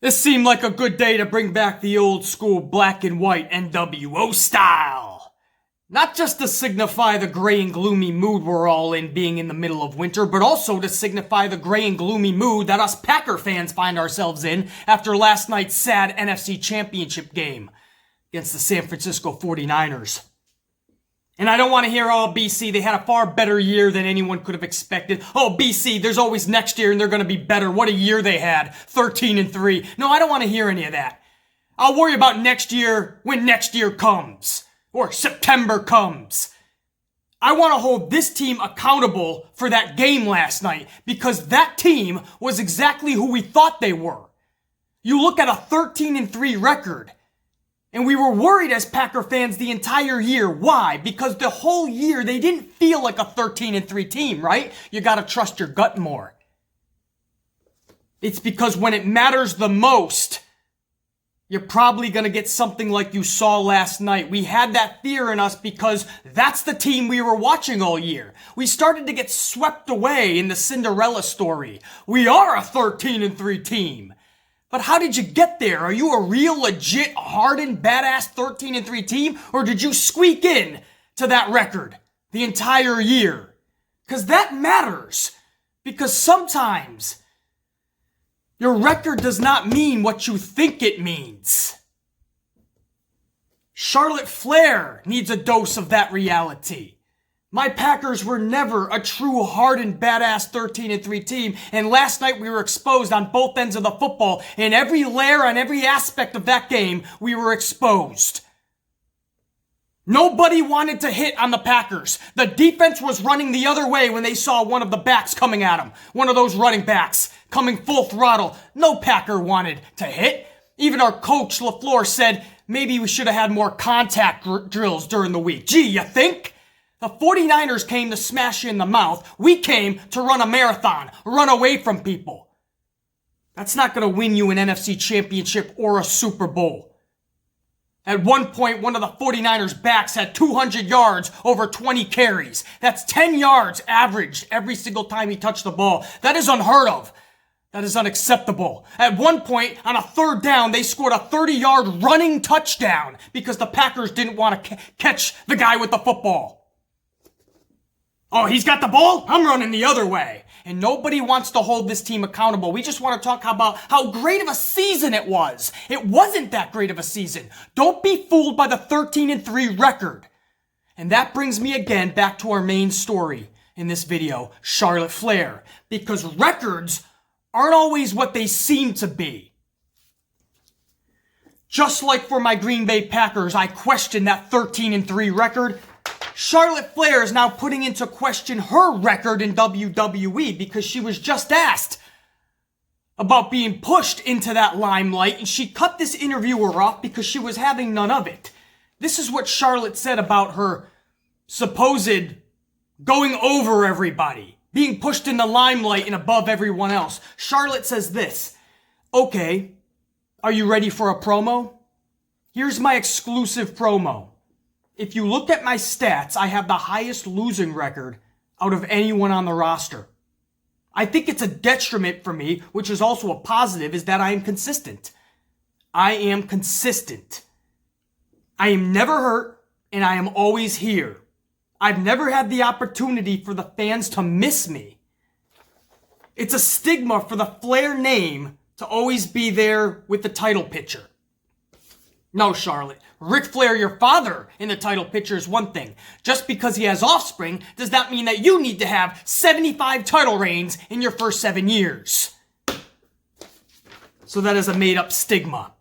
This seemed like a good day to bring back the old school black and white NWO style. Not just to signify the gray and gloomy mood we're all in being in the middle of winter, but also to signify the gray and gloomy mood that us Packer fans find ourselves in after last night's sad NFC Championship game against the San Francisco 49ers. And I don't want to hear, oh, BC, they had a far better year than anyone could have expected. Oh, BC, there's always next year and they're going to be better. What a year they had, 13-3. No, I don't want to hear any of that. I'll worry about next year when next year comes. Or September comes. I want to hold this team accountable for that game last night because that team was exactly who we thought they were. You look at a 13-3 record. And we were worried as Packer fans the entire year. Why? Because the whole year they didn't feel like a 13-3 team, right? You gotta trust your gut more. It's because when it matters the most, you're probably gonna get something like you saw last night. We had that fear in us because that's the team we were watching all year. We started to get swept away in the Cinderella story. We are a 13-3 team. But how did you get there? Are you a real, legit, hardened, badass 13-3 team? Or did you squeak in to that record the entire year? Because that matters. Because sometimes your record does not mean what you think it means. Charlotte Flair needs a dose of that reality. My Packers were never a true hardened, badass 13-3 team, and last night we were exposed on both ends of the football. In every layer and every aspect of that game, we were exposed. Nobody wanted to hit on the Packers. The defense was running the other way when they saw one of the backs coming at them. One of those running backs coming full throttle. No Packer wanted to hit. Even our coach, LaFleur, said maybe we should have had more contact drills during the week. Gee, you think? The 49ers came to smash you in the mouth. We came to run a marathon, run away from people. That's not going to win you an NFC Championship or a Super Bowl. At one point, one of the 49ers backs had 200 yards over 20 carries. That's 10 yards averaged every single time he touched the ball. That is unheard of. That is unacceptable. At one point, on a third down, they scored a 30-yard running touchdown because the Packers didn't want to catch the guy with the football. Oh, he's got the ball? I'm running the other way. And nobody wants to hold this team accountable. We just want to talk about how great of a season it was. It wasn't that great of a season. Don't be fooled by the 13-3 record. And that brings me again back to our main story in this video, Charlotte Flair. Because records aren't always what they seem to be. Just like for my Green Bay Packers, I questioned that 13-3 record. Charlotte Flair is now putting into question her record in WWE because she was just asked about being pushed into that limelight and she cut this interviewer off because she was having none of it. This is what Charlotte said about her supposed going over everybody, being pushed in the limelight and above everyone else. Charlotte says this, okay, are you ready for a promo? Here's my exclusive promo. If you look at my stats, I have the highest losing record out of anyone on the roster. I think it's a detriment for me, which is also a positive, is that I am consistent. I am consistent. I am never hurt, and I am always here. I've never had the opportunity for the fans to miss me. It's a stigma for the Flair name to always be there with the title picture. No, Charlotte. Ric Flair, your father, in the title picture is one thing. Just because he has offspring does not mean that you need to have 75 title reigns in your first 7 years. So that is a made-up stigma.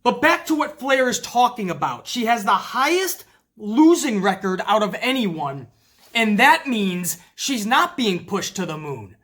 But back to what Flair is talking about. She has the highest losing record out of anyone, and that means she's not being pushed to the moon.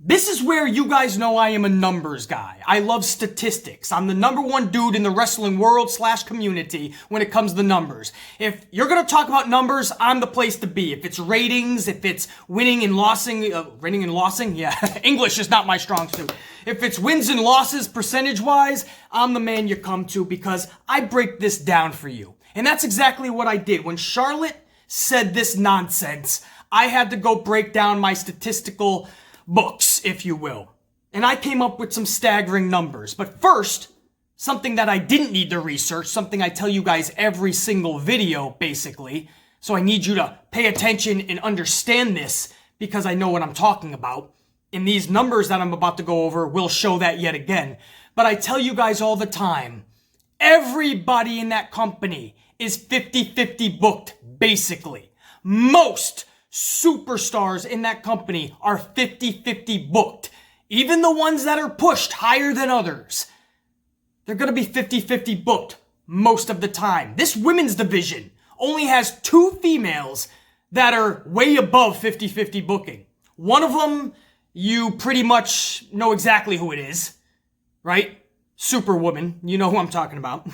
This is where you guys know I am a numbers guy. I love statistics. I'm the number one dude in the wrestling world / community when it comes to numbers. If you're going to talk about numbers, I'm the place to be. If it's ratings, if it's winning and losing, yeah, English is not my strong suit. If it's wins and losses percentage-wise, I'm the man you come to because I break this down for you. And that's exactly what I did. When Charlotte said this nonsense, I had to go break down my statistical books, if you will. And I came up with some staggering numbers. But first, something that I didn't need to research, something I tell you guys every single video, basically. So I need you to pay attention and understand this because I know what I'm talking about. And these numbers that I'm about to go over will show that yet again. But I tell you guys all the time, everybody in that company is 50-50 booked, basically. Most superstars in that company are 50-50 booked. Even the ones that are pushed higher than others, they're going to be 50-50 booked most of the time. This women's division only has 2 females that are way above 50-50 booking. One of them, you pretty much know exactly who it is, right? Superwoman, you know who I'm talking about.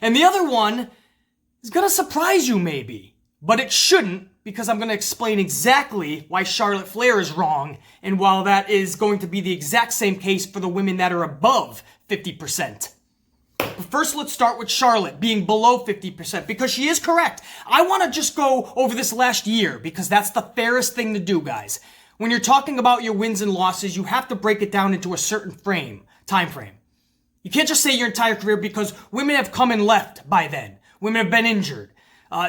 And the other one is going to surprise you maybe, but it shouldn't, because I'm going to explain exactly why Charlotte Flair is wrong, and while that is going to be the exact same case for the women that are above 50%. But first, let's start with Charlotte being below 50%, because she is correct. I want to just go over this last year, because that's the fairest thing to do, guys. When you're talking about your wins and losses, you have to break it down into a certain time frame. You can't just say your entire career, because women have come and left by then. Women have been injured.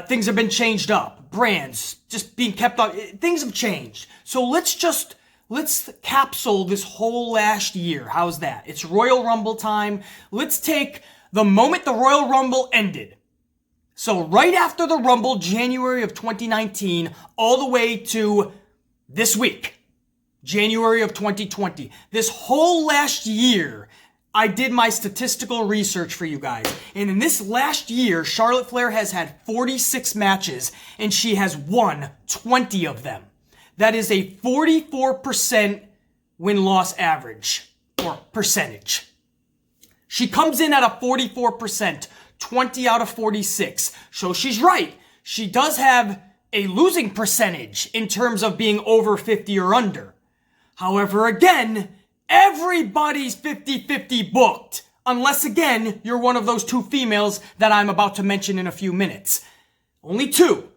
Things have been changed up. Brands just being kept up. Things have changed. So let's capsule this whole last year. How's that? It's Royal Rumble time. Let's take the moment the Royal Rumble ended. So right after the Rumble, January of 2019, all the way to this week, January of 2020. This whole last year, I did my statistical research for you guys. And in this last year, Charlotte Flair has had 46 matches, and she has won 20 of them. That is a 44% win-loss average, or percentage. She comes in at a 44%, 20 out of 46. So she's right. She does have a losing percentage in terms of being over 50 or under. However, again, everybody's 50-50 booked. Unless, again, you're one of those 2 females that I'm about to mention in a few minutes. Only 2.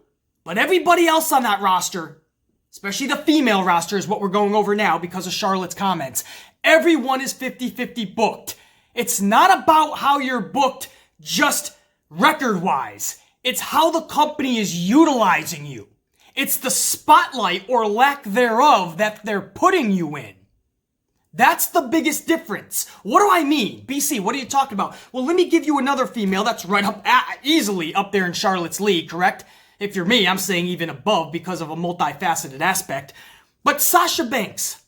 But everybody else on that roster, especially the female roster, is what we're going over now because of Charlotte's comments. Everyone is 50-50 booked. It's not about how you're booked just record-wise. It's how the company is utilizing you. It's the spotlight or lack thereof that they're putting you in. That's the biggest difference. What do I mean? BC, what are you talking about? Well, let me give you another female that's right up, easily up there in Charlotte's league, correct? If you're me, I'm saying even above because of a multifaceted aspect. But Sasha Banks.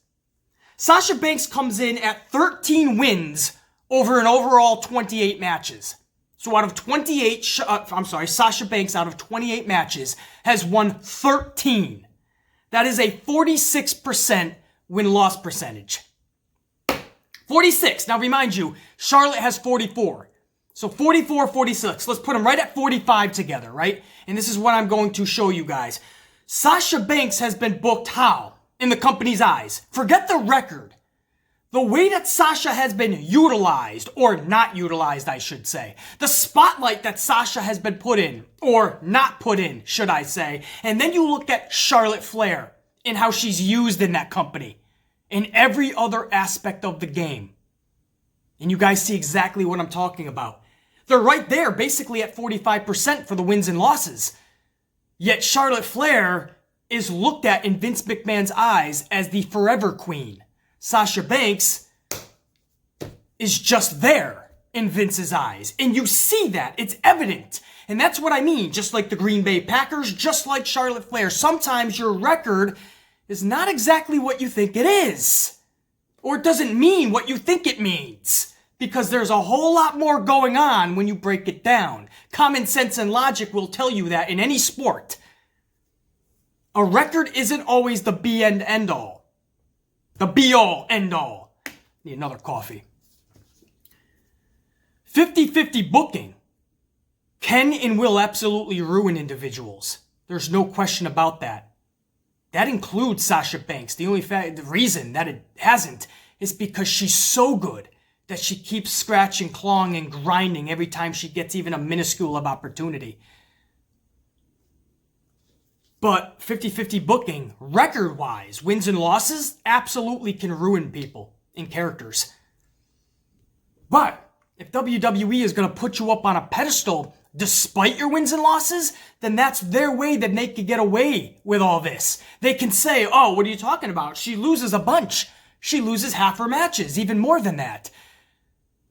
Sasha Banks comes in at 13 wins over an overall 28 matches. So out of 28, Sasha Banks out of 28 matches has won 13. That is a 46% win-loss percentage. 46. Now remind you, Charlotte has 44. So 44, 46. Let's put them right at 45 together, right? And this is what I'm going to show you guys. Sasha Banks has been booked how? In the company's eyes. Forget the record. The way that Sasha has been utilized, or not utilized, I should say. The spotlight that Sasha has been put in, or not put in, should I say. And then you look at Charlotte Flair and how she's used in that company. In every other aspect of the game. And you guys see exactly what I'm talking about. They're right there, basically at 45% for the wins and losses. Yet Charlotte Flair is looked at in Vince McMahon's eyes as the forever queen. Sasha Banks is just there in Vince's eyes. And you see that. It's evident. And that's what I mean. Just like the Green Bay Packers, just like Charlotte Flair. Sometimes your record is not exactly what you think it is. Or it doesn't mean what you think it means. Because there's a whole lot more going on when you break it down. Common sense and logic will tell you that in any sport. A record isn't always the be and end all. The be all, end all. Need another coffee. 50-50 booking can and will absolutely ruin individuals. There's no question about that. That includes Sasha Banks. The reason that it hasn't is because she's so good that she keeps scratching, clawing, and grinding every time she gets even a minuscule of opportunity. But 50-50 booking, record-wise, wins and losses, absolutely can ruin people. in characters. But if WWE is going to put you up on a pedestal despite your wins and losses, then that's their way that they could get away with all this. They can say, oh, what are you talking about? She loses a bunch. She loses half her matches, even more than that.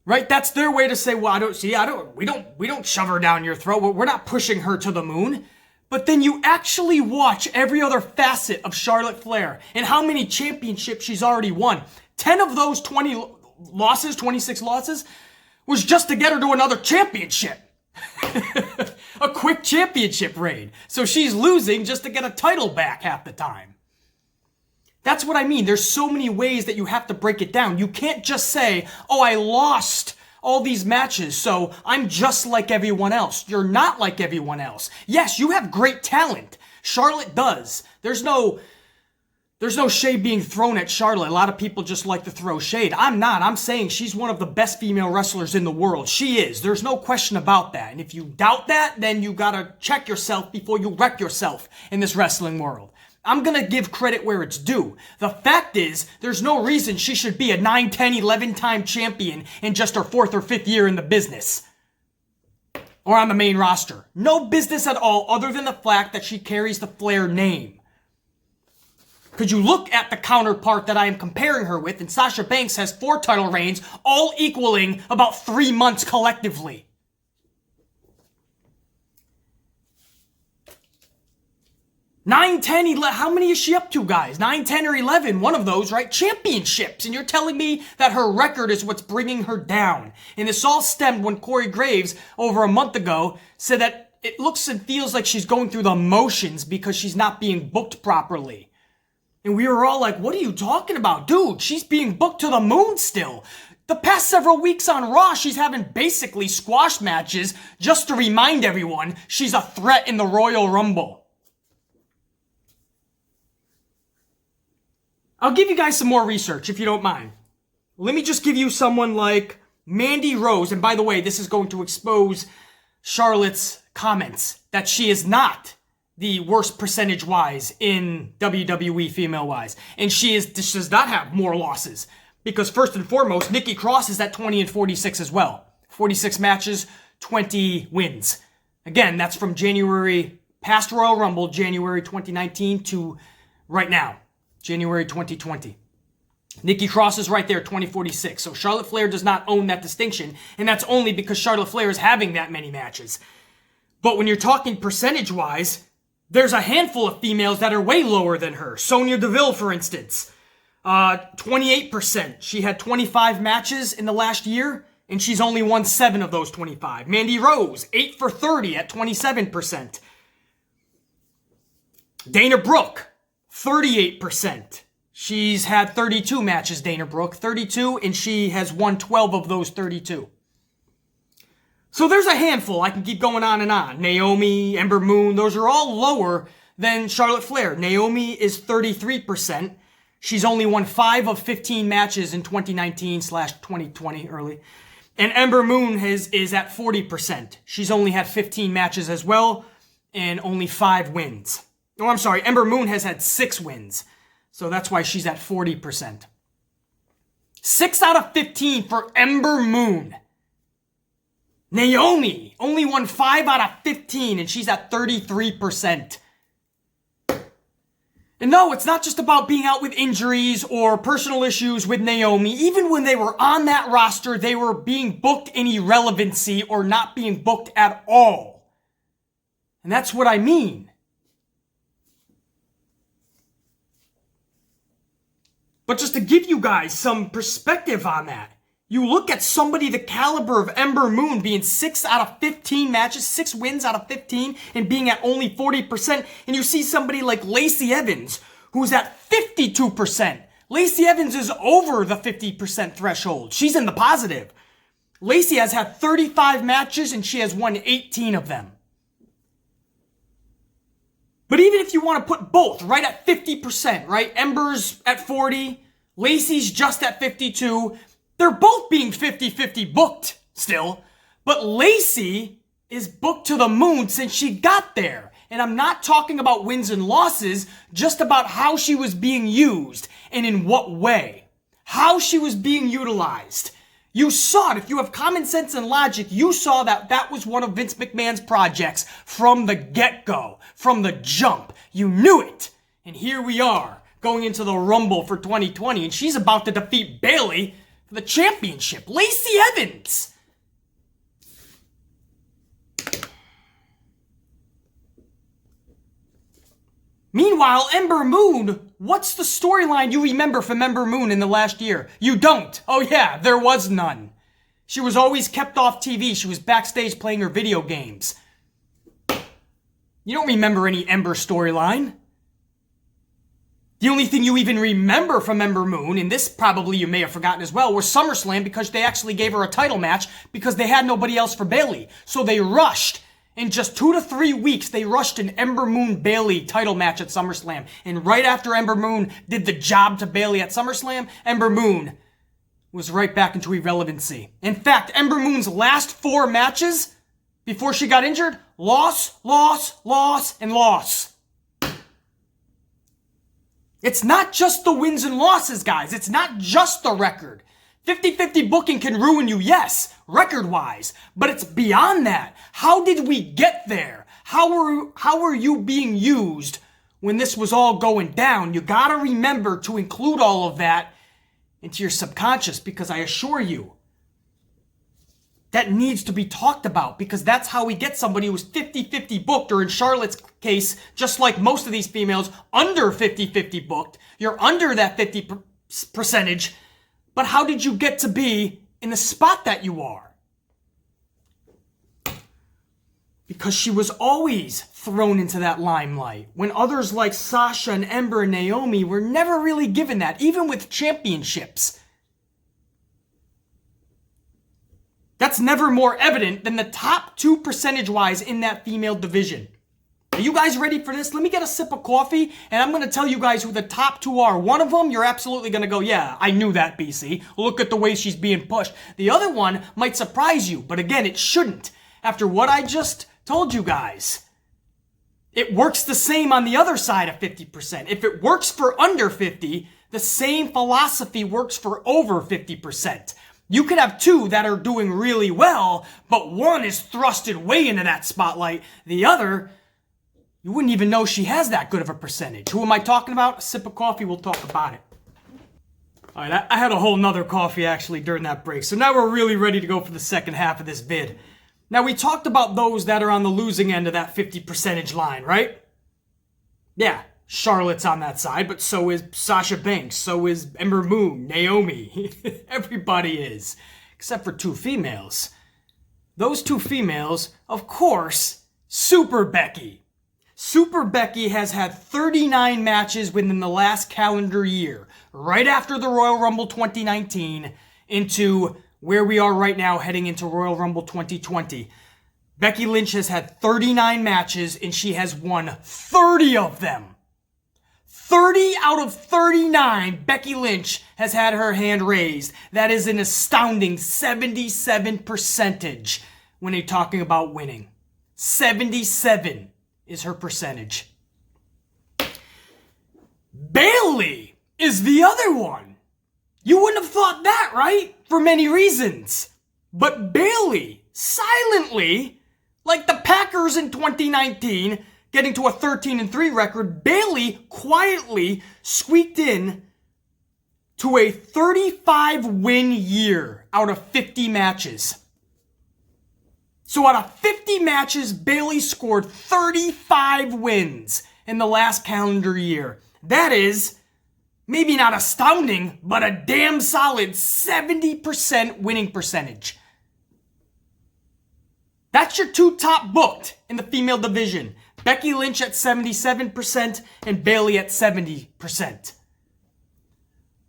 Right? That's their way to say, well, we don't shove her down your throat. We're not pushing her to the moon. But then you actually watch every other facet of Charlotte Flair and how many championships she's already won. 10 of those 26 losses, was just to get her to another championship. A quick championship reign. So she's losing just to get a title back half the time. That's what I mean. There's so many ways that you have to break it down. You can't just say, oh, I lost all these matches, so I'm just like everyone else. You're not like everyone else. Yes, you have great talent. Charlotte does. There's no shade being thrown at Charlotte. A lot of people just like to throw shade. I'm not. I'm saying she's one of the best female wrestlers in the world. She is. There's no question about that. And if you doubt that, then you gotta check yourself before you wreck yourself in this wrestling world. I'm gonna give credit where it's due. The fact is, there's no reason she should be a 9, 10, 11-time champion in just her 4th or 5th year in the business. Or on the main roster. No business at all other than the fact that she carries the Flair name. Could you look at the counterpart that I am comparing her with, and Sasha Banks has 4 title reigns, all equaling about 3 months collectively. 9, 10, 11, how many is she up to, guys? 9, 10, or 11, one of those, right? Championships. And you're telling me that her record is what's bringing her down. And this all stemmed when Corey Graves, over a month ago, said that it looks and feels like she's going through the motions because she's not being booked properly. And we were all like, what are you talking about? Dude, she's being booked to the moon still. The past several weeks on Raw, she's having basically squash matches just to remind everyone she's a threat in the Royal Rumble. I'll give you guys some more research if you don't mind. Let me just give you someone like Mandy Rose. And by the way, this is going to expose Charlotte's comments that she is not the worst percentage-wise in WWE female-wise. And she does not have more losses. Because first and foremost, Nikki Cross is at 20 and 46 as well. 46 matches, 20 wins. Again, that's from January, past Royal Rumble, January 2019 to right now, January 2020. Nikki Cross is right there, 20-46. So Charlotte Flair does not own that distinction. And that's only because Charlotte Flair is having that many matches. But when you're talking percentage-wise, there's a handful of females that are way lower than her. Sonya Deville, for instance, 28%. She had 25 matches in the last year, and she's only won 7 of those 25. Mandy Rose, 8 for 30 at 27%. Dana Brooke, 38%. She's had 32 matches, Dana Brooke, 32, and she has won 12 of those 32. So there's a handful. I can keep going on and on. Naomi, Ember Moon, those are all lower than Charlotte Flair. Naomi is 33%. She's only won 5 of 15 matches in 2019/2020 early. And Ember Moon is at 40%. She's only had 15 matches as well and only 5 wins. Oh, I'm sorry. Ember Moon has had 6 wins. So that's why she's at 40%. 6 out of 15 for Ember Moon. Naomi only won 5 out of 15 and she's at 33%. And no, it's not just about being out with injuries or personal issues with Naomi. Even when they were on that roster, they were being booked in irrelevancy or not being booked at all. And that's what I mean. But just to give you guys some perspective on that, you look at somebody the caliber of Ember Moon being 6 out of 15 matches, 6 wins out of 15, and being at only 40%, and you see somebody like Lacey Evans, who's at 52%. Lacey Evans is over the 50% threshold. She's in the positive. Lacey has had 35 matches, and she has won 18 of them. But even if you want to put both right at 50%, right? Ember's at 40, Lacey's just at 52. They're both being 50-50 booked still. But Lacey is booked to the moon since she got there. And I'm not talking about wins and losses, just about how she was being used and in what way. how she was being utilized. You saw it. If you have common sense and logic, you saw that that was one of Vince McMahon's projects from the get-go, from the jump. You knew it. And here we are, going into the Rumble for 2020, and she's about to defeat Bayley for the championship. Lacey Evans! Meanwhile, Ember Moon, what's the storyline you remember from Ember Moon in the last year? You don't. Oh yeah, there was none. She was always kept off TV. She was backstage playing her video games. You don't remember any Ember storyline. The only thing you even remember from Ember Moon, and this probably you may have forgotten as well, was SummerSlam, because they actually gave her a title match because they had nobody else for Bayley. So they rushed. In just 2 to 3 weeks, they rushed an Ember Moon Bayley title match at SummerSlam. And right after Ember Moon did the job to Bayley at SummerSlam, Ember Moon was right back into irrelevancy. In fact, Ember Moon's last 4 matches before she got injured, loss, and loss. It's not just the wins and losses, guys. It's not just the record. 50-50 booking can ruin you, yes, record-wise, but it's beyond that. How did we get there? How are you being used when this was all going down? You gotta remember to include all of that into your subconscious, because I assure you, that needs to be talked about, because that's how we get somebody who's 50-50 booked, or in Charlotte's case, just like most of these females, under 50-50 booked. You're under that 50 percentage. But how did you get to be in the spot that you are? Because she was always thrown into that limelight, when others like Sasha and Ember and Naomi were never really given that, even with championships. That's never more evident than the top 2 percentage-wise in that female division. Are you guys ready for this? Let me get a sip of coffee, and I'm going to tell you guys who the top 2 are. One of them, you're absolutely going to go, yeah, I knew that, BC. Look at the way she's being pushed. The other one might surprise you, but again, it shouldn't. After what I just told you guys, it works the same on the other side of 50%. If it works for under 50, the same philosophy works for over 50%. You could have 2 that are doing really well, but one is thrusted way into that spotlight. The other, you wouldn't even know she has that good of a percentage. Who am I talking about? A sip of coffee, we'll talk about it. All right, I had a whole nother coffee actually during that break, so now we're really ready to go for the second half of this vid. Now, we talked about those that are on the losing end of that 50 percentage line, right? Yeah, Charlotte's on that side, but so is Sasha Banks, so is Ember Moon, Naomi. Everybody is, except for 2 females. Those 2 females, of course, Super Becky. Super Becky has had 39 matches within the last calendar year, right after the Royal Rumble 2019, into where we are right now, heading into Royal Rumble 2020. Becky Lynch has had 39 matches, and she has won 30 of them. 30 out of 39, Becky Lynch has had her hand raised. That is an astounding 77% when you're talking about winning. 77 is her percentage. Bayley is the other one. You wouldn't have thought that, right? For many reasons. But Bayley, silently, like the Packers in 2019, getting to a 13-3 record, Bayley quietly squeaked in to a 35-win year out of 50 matches. So out of 50 matches, Bayley scored 35 wins in the last calendar year. That is, maybe not astounding, but a damn solid 70% winning percentage. That's your 2 top booked in the female division. Becky Lynch at 77% and Bayley at 70%.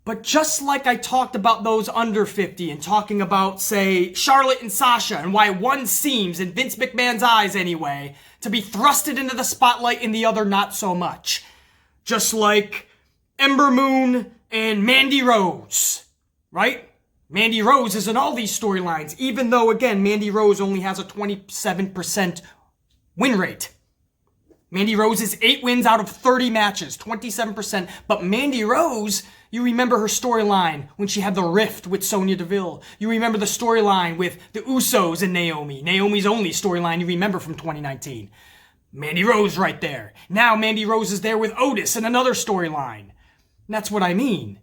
But just like I talked about those under 50 and talking about, say, Charlotte and Sasha, and why one seems, in Vince McMahon's eyes anyway, to be thrusted into the spotlight and the other not so much. Just like Ember Moon and Mandy Rose, right? Mandy Rose is in all these storylines, even though, again, Mandy Rose only has a 27% win rate. Mandy Rose's 8 wins out of 30 matches, 27%. But Mandy Rose, you remember her storyline when she had the rift with Sonya Deville. You remember the storyline with the Usos and Naomi. Naomi's only storyline you remember from 2019. Mandy Rose right there. Now Mandy Rose is there with Otis in another storyline. And that's what I mean.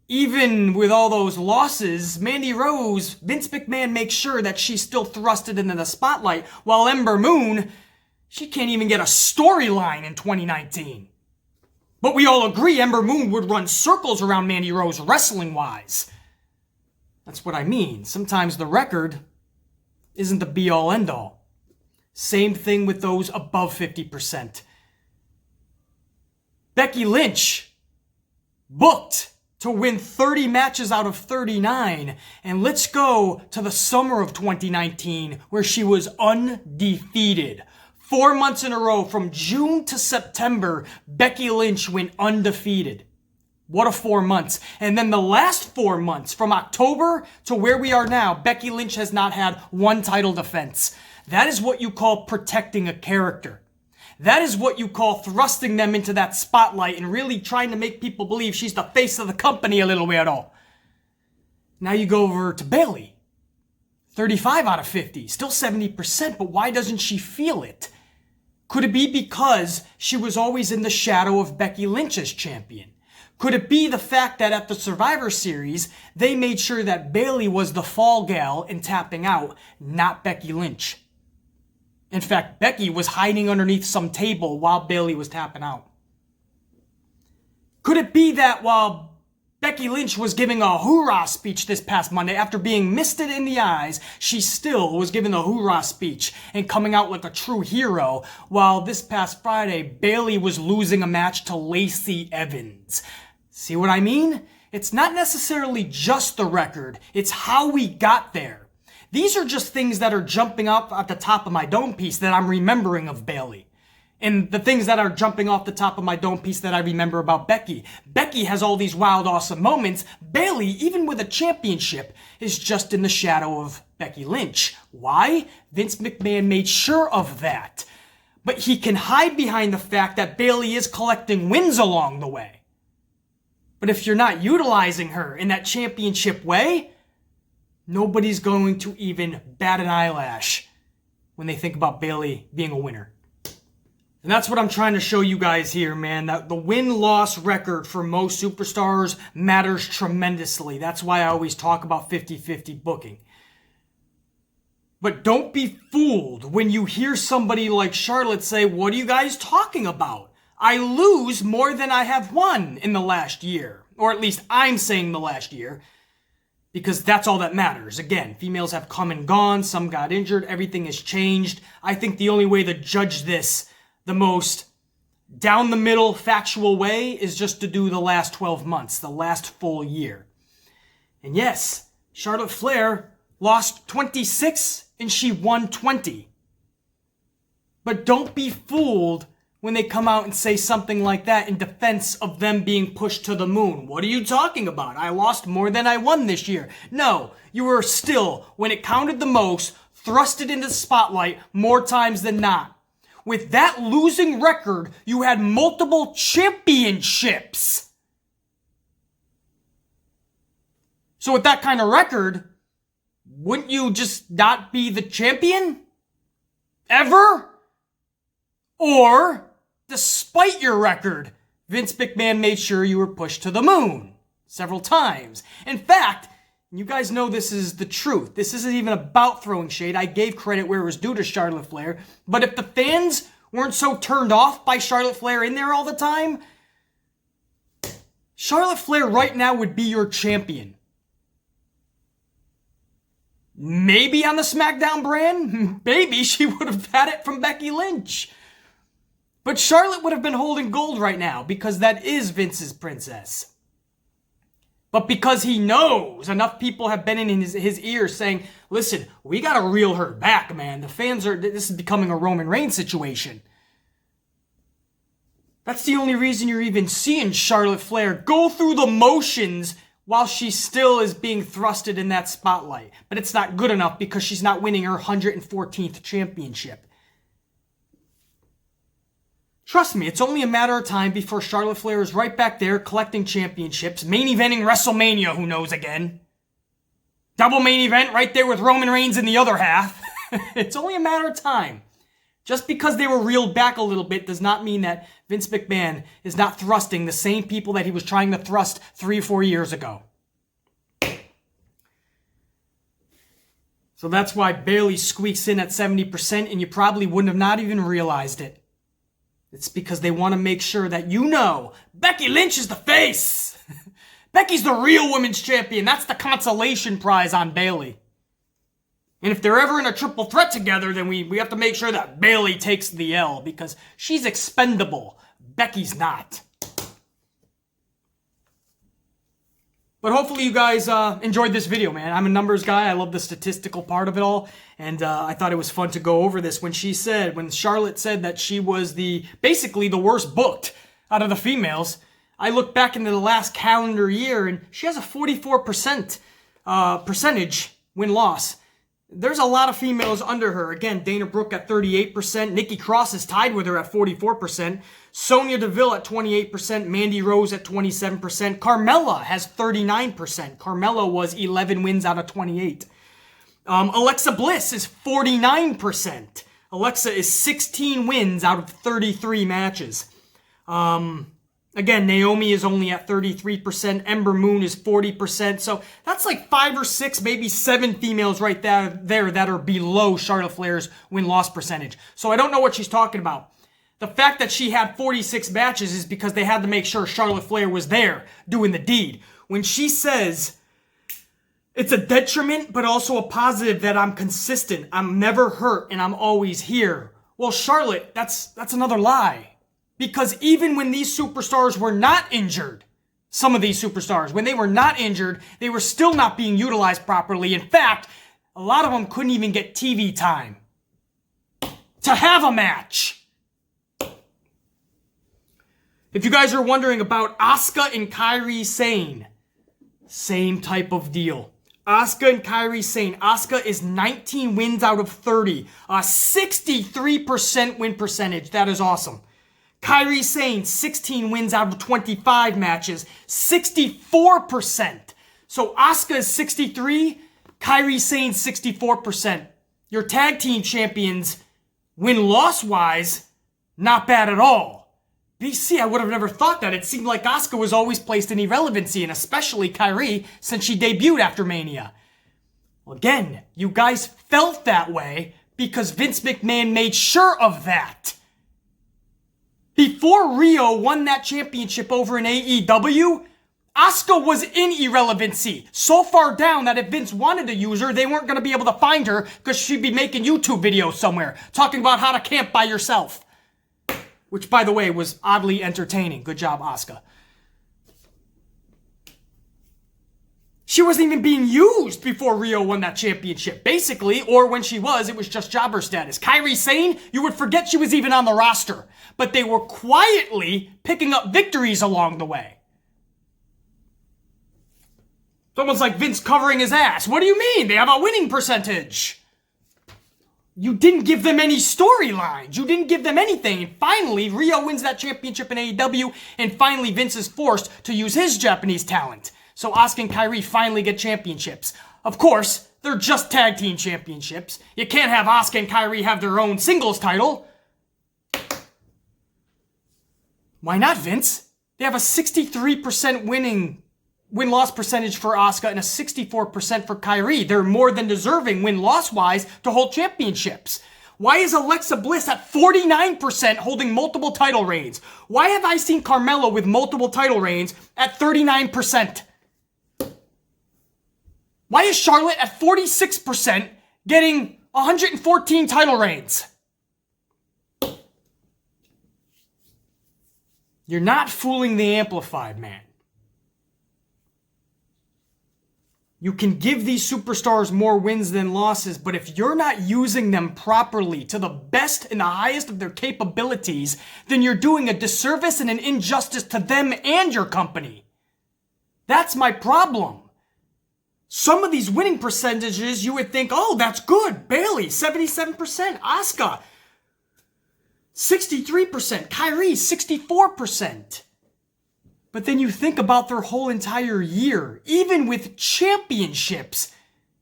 Even with all those losses, Mandy Rose, Vince McMahon makes sure that she's still thrusted into the spotlight, while Ember Moon, she can't even get a storyline in 2019. But we all agree Ember Moon would run circles around Mandy Rose wrestling-wise. That's what I mean. Sometimes the record isn't the be-all, end-all. Same thing with those above 50%. Becky Lynch booked to win 30 matches out of 39. And let's go to the summer of 2019 where she was undefeated. 4 months in a row from June to September, Becky Lynch went undefeated. What a 4 months. And then the last 4 months, from October to where we are now, Becky Lynch has not had one title defense. That is what you call protecting a character. That is what you call thrusting them into that spotlight and really trying to make people believe she's the face of the company a little weirdo. Now you go over to Bayley. 35 out of 50, still 70%, but why doesn't she feel it? Could it be because she was always in the shadow of Becky Lynch as champion? Could it be the fact that at the Survivor Series, they made sure that Bayley was the fall gal and tapping out, not Becky Lynch? In fact, Becky was hiding underneath some table while Bayley was tapping out. Could it be that while Becky Lynch was giving a hoorah speech this past Monday, after being misted in the eyes, she still was giving a hoorah speech and coming out like a true hero, while this past Friday, Bayley was losing a match to Lacey Evans? See what I mean? It's not necessarily just the record, it's how we got there. These are just things that are jumping up at the top of my dome piece that I'm remembering of Bayley. And the things that are jumping off the top of my dome piece that I remember about Becky. Becky has all these wild, awesome moments. Bayley, even with a championship, is just in the shadow of Becky Lynch. Why? Vince McMahon made sure of that. But he can hide behind the fact that Bayley is collecting wins along the way. But if you're not utilizing her in that championship way, nobody's going to even bat an eyelash when they think about Bayley being a winner. And that's what I'm trying to show you guys here, man. That the win-loss record for most superstars matters tremendously. That's why I always talk about 50-50 booking. But don't be fooled when you hear somebody like Charlotte say, "What are you guys talking about? I lose more than I have won in the last year." Or at least I'm saying the last year. Because that's all that matters. Again, females have come and gone, some got injured, everything has changed. I think the only way to judge this the most down the middle factual way is just to do the last 12 months, the last full year. And yes, Charlotte Flair lost 26 and she won 20. But don't be fooled when they come out and say something like that in defense of them being pushed to the moon. What are you talking about? I lost more than I won this year. No, you were still, when it counted the most, thrusted into the spotlight more times than not. With that losing record, you had multiple championships. So with that kind of record, wouldn't you just not be the champion? Ever? Or, despite your record, Vince McMahon made sure you were pushed to the moon several times. In fact, you guys know this is the truth. This isn't even about throwing shade. I gave credit where it was due to Charlotte Flair. But if the fans weren't so turned off by Charlotte Flair in there all the time, Charlotte Flair right now would be your champion. Maybe on the SmackDown brand, maybe she would have had it from Becky Lynch. But Charlotte would have been holding gold right now because that is Vince's princess. But because he knows enough people have been in his ears saying, "Listen, we got to reel her back, man. The fans are, this is becoming a Roman Reigns situation." That's the only reason you're even seeing Charlotte Flair go through the motions while she still is being thrusted in that spotlight. But it's not good enough because she's not winning her 114th championship. Trust me, it's only a matter of time before Charlotte Flair is right back there collecting championships, main eventing WrestleMania, who knows again. Double main event right there with Roman Reigns in the other half. It's only a matter of time. Just because they were reeled back a little bit does not mean that Vince McMahon is not thrusting the same people that he was trying to thrust 3 or 4 years ago. So that's why Bayley squeaks in at 70%, and you probably wouldn't have not even realized it. It's because they want to make sure that you know Becky Lynch is the face. Becky's the real women's champion. That's the consolation prize on Bayley. And if they're ever in a triple threat together, then we have to make sure that Bayley takes the L because she's expendable. Becky's not. But hopefully you guys enjoyed this video, man. I'm a numbers guy. I love the statistical part of it all. And I thought it was fun to go over this. When Charlotte said that she was basically the worst booked out of the females, I looked back into the last calendar year and she has a 44% percentage win-loss. There's a lot of females under her. Again, Dana Brooke at 38%. Nikki Cross is tied with her at 44%. Sonya Deville at 28%. Mandy Rose at 27%. Carmella has 39%. Carmella was 11 wins out of 28. Alexa Bliss is 49%. Alexa is 16 wins out of 33 matches. Again, Naomi is only at 33%. Ember Moon is 40%. So that's like 5 or 6, maybe 7 females right there that are below Charlotte Flair's win-loss percentage. So I don't know what she's talking about. The fact that she had 46 matches is because they had to make sure Charlotte Flair was there doing the deed. When she says it's a detriment, but also a positive that I'm consistent, I'm never hurt, and I'm always here. Well, Charlotte, that's another lie. Because even when these superstars were not injured, some of these superstars, when they were not injured, they were still not being utilized properly. In fact, a lot of them couldn't even get TV time to have a match. If you guys are wondering about Asuka and Kairi Sane, same type of deal. Asuka and Kairi Sane. Asuka is 19 wins out of 30. A 63% win percentage. That is awesome. Kairi Sane, 16 wins out of 25 matches, 64%. So Asuka is 63, Kairi Sane 64%. Your tag team champions, win-loss-wise, not bad at all. BC, I would have never thought that. It seemed like Asuka was always placed in irrelevancy, and especially Kairi, since she debuted after Mania. Well, again, you guys felt that way because Vince McMahon made sure of that. Before Rio won that championship over in AEW, Asuka was in irrelevancy. So far down that if Vince wanted to use her, they weren't going to be able to find her because she'd be making YouTube videos somewhere talking about how to camp by yourself. Which, by the way, was oddly entertaining. Good job, Asuka. She wasn't even being used before Rio won that championship. Basically, or when she was, it was just jobber status. Kairi Sane, you would forget she was even on the roster. But they were quietly picking up victories along the way. It's almost like Vince covering his ass. What do you mean? They have a winning percentage. You didn't give them any storylines. You didn't give them anything. And finally, Rio wins that championship in AEW. And finally, Vince is forced to use his Japanese talent. So Asuka and Kairi finally get championships. Of course, they're just tag team championships. You can't have Asuka and Kairi have their own singles title. Why not, Vince? They have a 63% win-loss percentage for Asuka and a 64% for Kairi. They're more than deserving win-loss-wise to hold championships. Why is Alexa Bliss at 49% holding multiple title reigns? Why have I seen Carmella with multiple title reigns at 39%? Why is Charlotte at 46% getting 114 title reigns? You're not fooling the amplified, man. You can give these superstars more wins than losses, but if you're not using them properly to the best and the highest of their capabilities, then you're doing a disservice and an injustice to them and your company. That's my problem. Some of these winning percentages, you would think, oh, that's good. Bayley, 77%. Asuka, 63%. Kyrie, 64%. But then you think about their whole entire year. Even with championships,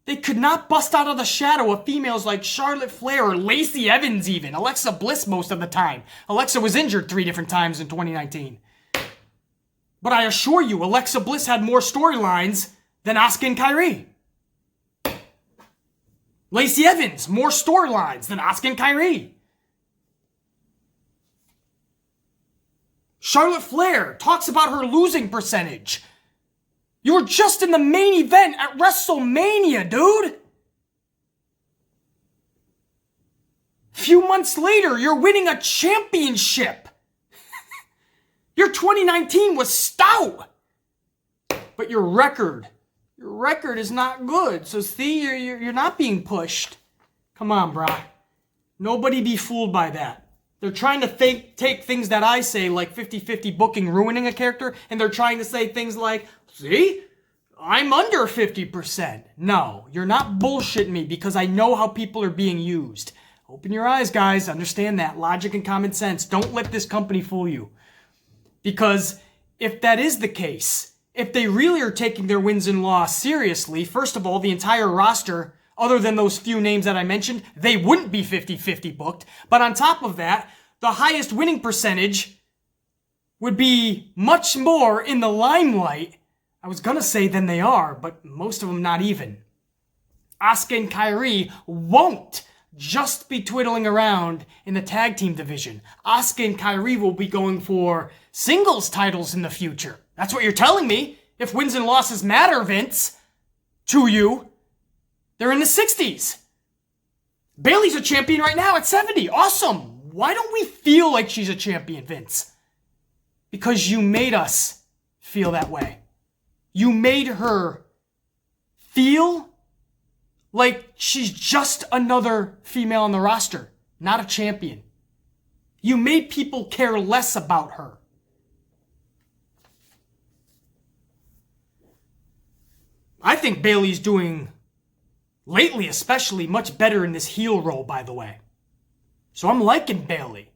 they could not bust out of the shadow of females like Charlotte Flair or Lacey Evans even. Alexa Bliss most of the time. Alexa was injured 3 different times in 2019. But I assure you, Alexa Bliss had more storylines than Asuka and Kyrie. Lacey Evans, more storylines than Asuka and Kyrie. Charlotte Flair talks about her losing percentage. You were just in the main event at WrestleMania, dude. Few months later, you're winning a championship. Your 2019 was stout. But your record is not good. So see, you're not being pushed. Come on, brah. Nobody be fooled by that. They're trying to take things that I say, like 50-50 booking ruining a character, and they're trying to say things like, see, I'm under 50%. No, you're not bullshitting me because I know how people are being used. Open your eyes, guys. Understand that. Logic and common sense. Don't let this company fool you. Because if that is the case, if they really are taking their wins and loss seriously, first of all, the entire roster, other than those few names that I mentioned, they wouldn't be 50-50 booked. But on top of that, the highest winning percentage would be much more in the limelight, I was going to say than they are, but most of them not even. Asuka and Kyrie won't just be twiddling around in the tag team division. Asuka and Kyrie will be going for singles titles in the future. That's what you're telling me. If wins and losses matter, Vince, to you, they're in the 60s. Bayley's a champion right now at 70. Awesome. Why don't we feel like she's a champion, Vince? Because you made us feel that way. You made her feel like she's just another female on the roster, not a champion. You made people care less about her. I think Bayley's doing, lately especially, much better in this heel role, by the way. So I'm liking Bayley.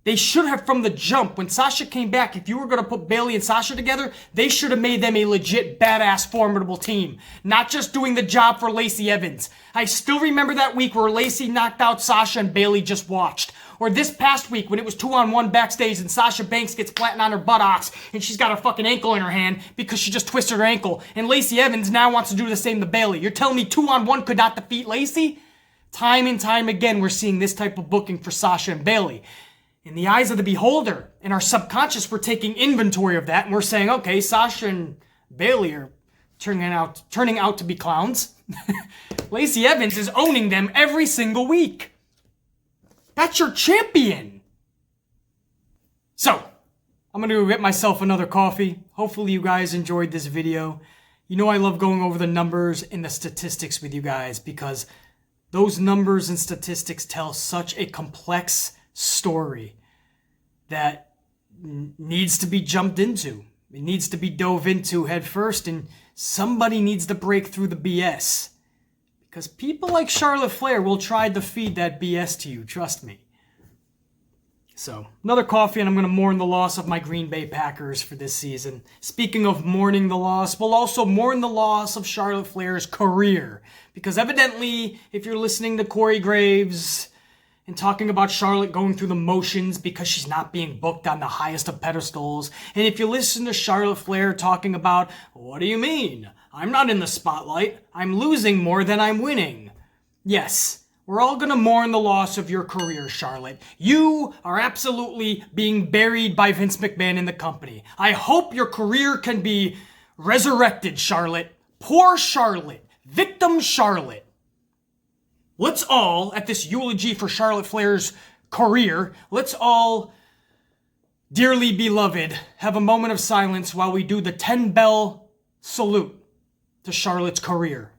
They should have, from the jump, when Sasha came back, if you were going to put Bayley and Sasha together, they should have made them a legit, badass, formidable team. Not just doing the job for Lacey Evans. I still remember that week where Lacey knocked out Sasha and Bayley just watched. Or this past week when it was 2-on-1 backstage and Sasha Banks gets flattened on her buttocks and she's got her fucking ankle in her hand because she just twisted her ankle. And Lacey Evans now wants to do the same to Bayley. You're telling me 2-on-1 could not defeat Lacey? Time and time again, we're seeing this type of booking for Sasha and Bayley. In the eyes of the beholder, in our subconscious, we're taking inventory of that and we're saying, okay, Sasha and Bayley are turning out to be clowns. Lacey Evans is owning them every single week. That's your champion. So, I'm going to get myself another coffee. Hopefully you guys enjoyed this video. You know I love going over the numbers and the statistics with you guys because those numbers and statistics tell such a complex story that needs to be jumped into. It needs to be dove into head first, and somebody needs to break through the BS. Because people like Charlotte Flair will try to feed that BS to you, trust me. So, another coffee, and I'm going to mourn the loss of my Green Bay Packers for this season. Speaking of mourning the loss, we'll also mourn the loss of Charlotte Flair's career. Because evidently, if you're listening to Corey Graves and talking about Charlotte going through the motions because she's not being booked on the highest of pedestals, and if you listen to Charlotte Flair talking about, what do you mean? I'm not in the spotlight. I'm losing more than I'm winning. Yes, we're all gonna mourn the loss of your career, Charlotte. You are absolutely being buried by Vince McMahon in the company. I hope your career can be resurrected, Charlotte. Poor Charlotte. Victim Charlotte. Let's all, at this eulogy for Charlotte Flair's career, let's all, dearly beloved, have a moment of silence while we do the 10-bell salute to Charlotte's career.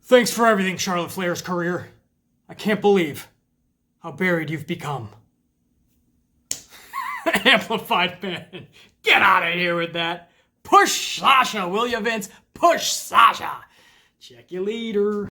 Thanks for everything, Charlotte Flair's career. I can't believe how buried you've become. Amplified fan. Get out of here with that. Push Sasha, will you, Vince? Push Sasha. Check you later.